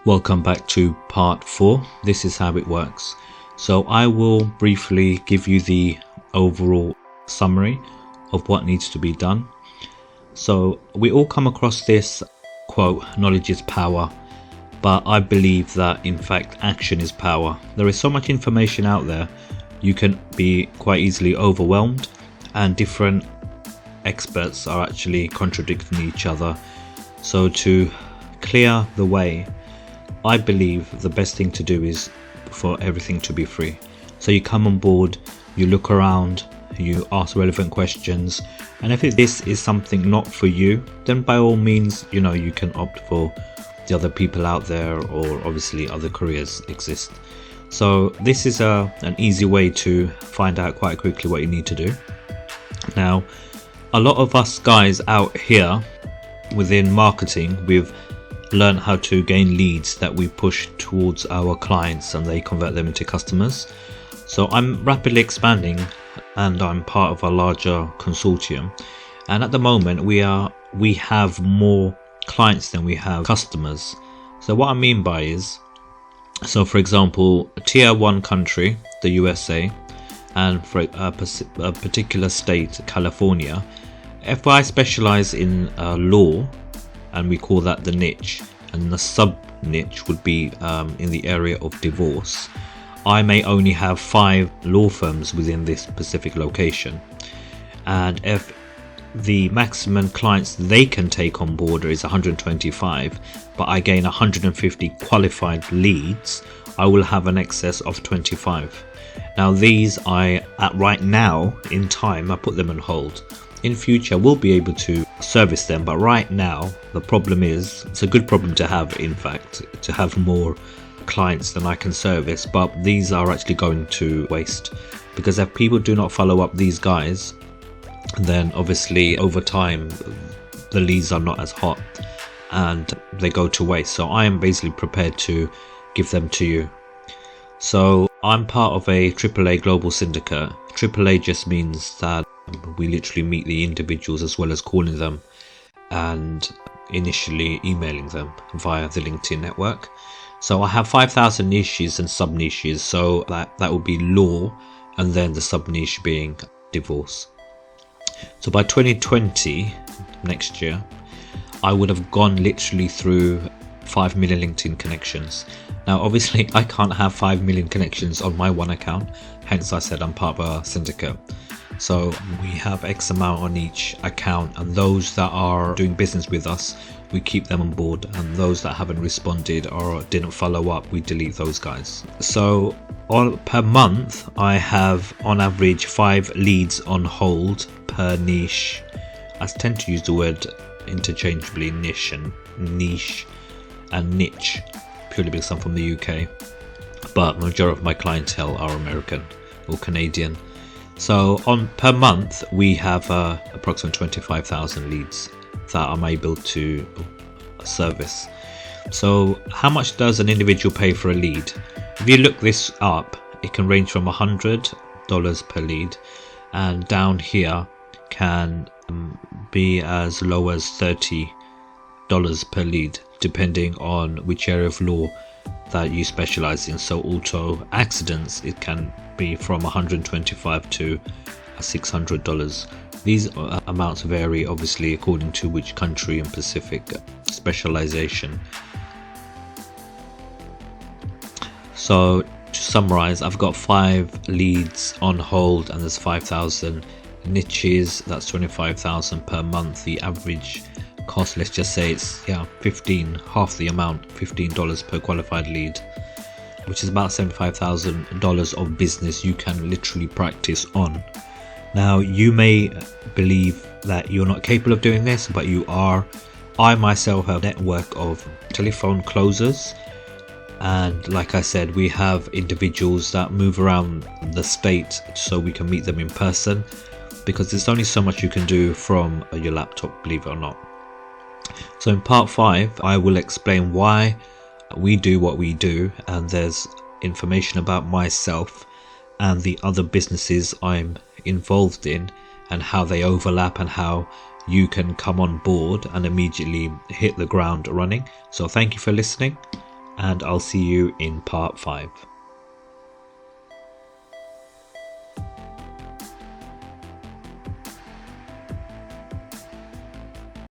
Welcome back to part 4. This is how it works. So I will briefly give you the overall summary of what needs to be done. So we all come across this quote, knowledge is power, but I believe that in fact action is power. There is so much information out there, you can be quite easily overwhelmed, and different experts are actually contradicting each other. So to clear the way, I believe the best thing to do is for everything to be free. So you come on board, you look around, you ask relevant questions, and if this is something not for you, then by all means, you can opt for the other people out there, or obviously other careers exist. So this is an easy way to find out quite quickly what you need to do. Now, a lot of us guys out here within marketing, we've learn how to gain leads that we push towards our clients and they convert them into customers. So I'm rapidly expanding and I'm part of a larger consortium, and at the moment we have more clients than we have customers. So what I mean by is, so for example, a tier 1 country, the USA, and for a particular state, California, if I specialize in law, and we call that the niche, and the sub niche would be in the area of divorce, I may only have 5 law firms within this specific location, and if the maximum clients they can take on board is 125, but I gain 150 qualified leads, I will have an excess of 25. Now these right now in time I put them on hold. In future we'll be able to service them, but right now the problem is, it's a good problem to have, in fact, to have more clients than I can service, but these are actually going to waste, because if people do not follow up these guys, then obviously over time the leads are not as hot and they go to waste. So I am basically prepared to give them to you. So I'm part of a AAA global syndicate. AAA just means that we literally meet the individuals as well as calling them and initially emailing them via the LinkedIn network. So I have 5,000 niches and sub niches, so that would be law, and then the sub niche being divorce. So by 2020, next year, I would have gone literally through 5 million LinkedIn connections. Now obviously I can't have 5 million connections on my one account, hence I said I'm part of a syndicate. So we have X amount on each account, and those that are doing business with us, we keep them on board, and those that haven't responded or didn't follow up, we delete those guys. So per month I have on average 5 leads on hold per niche. I tend to use the word interchangeably, niche and niche and niche, purely because I'm from the UK, but majority of my clientele are American or Canadian. So per month we have approximately 25,000 leads that I'm able to service. So how much does an individual pay for a lead? If you look this up, it can range from $100 per lead, and down here can be as low as $30 per lead, depending on which area of law that you specialize in. So auto accidents, it can be from $125 to $600. These amounts vary obviously according to which country and specific specialization. So to summarize, I've got 5 leads on hold and there's 5,000 niches. That's 25,000 per month. The average cost, let's just say it's half the amount, $15 per qualified lead, which is about $75,000 of business you can literally practice on. Now you may believe that you're not capable of doing this, but you are. I myself have a network of telephone closers, and like I said, we have individuals that move around the state so we can meet them in person, because there's only so much you can do from your laptop, believe it or not. So in part 5 I will explain why we do what we do, and there's information about myself and the other businesses I'm involved in and how they overlap and how you can come on board and immediately hit the ground running. So thank you for listening, and I'll see you in part 5.